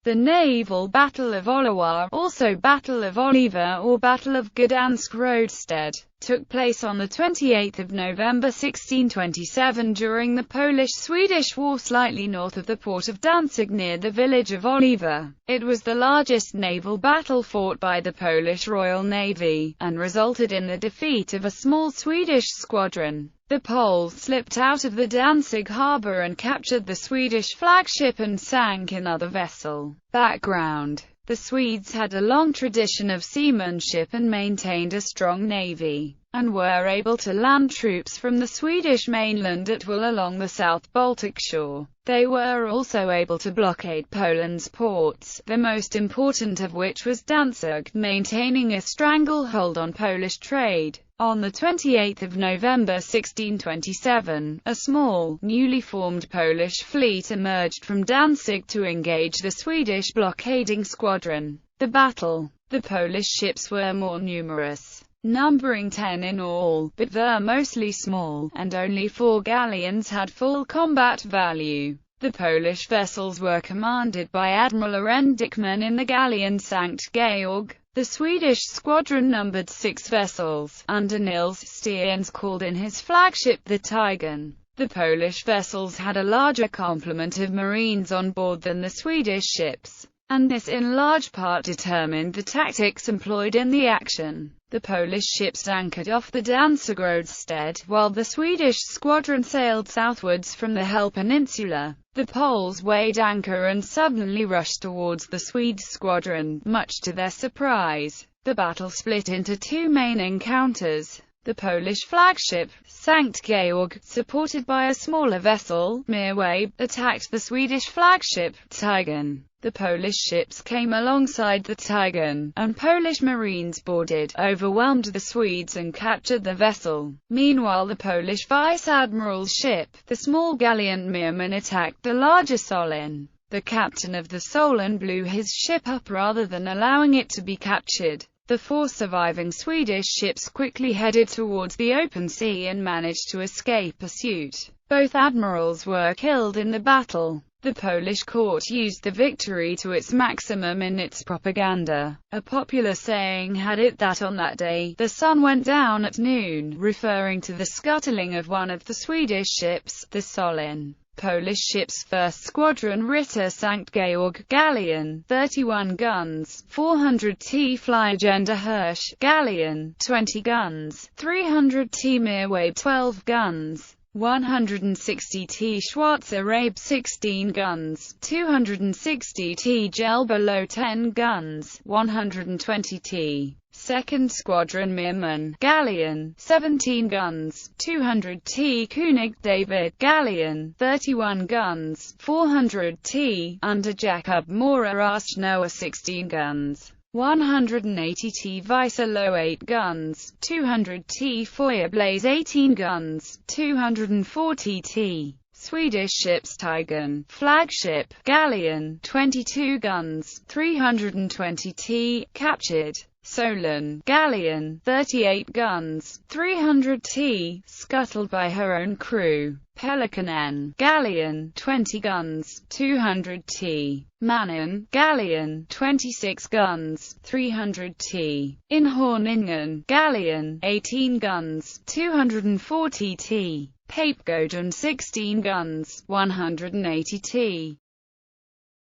The naval Battle of Oliwa, also Battle of Oliva or Battle of Gdańsk Roadstead, took place on 28 November 1627 during the Polish-Swedish War slightly north of the port of Danzig near the village of Oliva. It was the largest naval battle fought by the Polish Royal Navy, and resulted in the defeat of a small Swedish squadron. The Poles slipped out of the Danzig harbour and captured the Swedish flagship and sank another vessel. Background: the Swedes had a long tradition of seamanship and maintained a strong navy, and were able to land troops from the Swedish mainland at will along the South Baltic shore. They were also able to blockade Poland's ports, the most important of which was Danzig, maintaining a stranglehold on Polish trade. On 28 November 1627, a small, newly formed Polish fleet emerged from Danzig to engage the Swedish blockading squadron. The Polish ships were more numerous, numbering 10 in all, but were mostly small, and only 4 galleons had full combat value. The Polish vessels were commanded by Admiral Arend Dickman in the galleon Sankt Georg. The Swedish squadron numbered 6 vessels, under Nils Steens called in his flagship the Tiger. The Polish vessels had a larger complement of marines on board than the Swedish ships, and this in large part determined the tactics employed in the action. The Polish ships anchored off the Danzig roadstead, while the Swedish squadron sailed southwards from the Hel Peninsula. The Poles weighed anchor and suddenly rushed towards the Swede squadron, much to their surprise. The battle split into 2 main encounters. The Polish flagship, Sankt Georg, supported by a smaller vessel, Mirway, attacked the Swedish flagship, Tiger. The Polish ships came alongside the Tiger, and Polish marines boarded, overwhelmed the Swedes and captured the vessel. Meanwhile the Polish vice-admiral's ship, the small galleon Mirman, attacked the larger Solin. The captain of the Solin blew his ship up rather than allowing it to be captured. The 4 surviving Swedish ships quickly headed towards the open sea and managed to escape pursuit. Both admirals were killed in the battle. The Polish court used the victory to its maximum in its propaganda. A popular saying had it that on that day, the sun went down at noon, referring to the scuttling of one of the Swedish ships, the Solin. Polish ships First Squadron Ritter Sankt Georg galleon, 31 guns, 400 T Flyagenda Hirsch galleon, 20 guns, 300 T Mirway 12 guns, 160 T Schwarzer Rabe 16 guns, 260 T Gelberlo 10 guns, 120 T. Second Squadron Mirman galleon, 17 guns, 200 T König David galleon, 31 guns, 400 T under Jakub Mora Noah 16 guns, 180 T Weisselo 8 guns, 200 T Feuerblaze 18 guns, 240 T. Swedish ships Tiger, flagship, galleon, 22 guns, 320 T, captured. Solon, galleon, 38 guns, 300 T, scuttled by her own crew. Pelikanen, galleon, 20 guns, 200 T. Mannen, galleon, 26 guns, 300 T. Inhorningen, galleon, 18 guns, 240 T. Papegoden 16 guns, 180 T.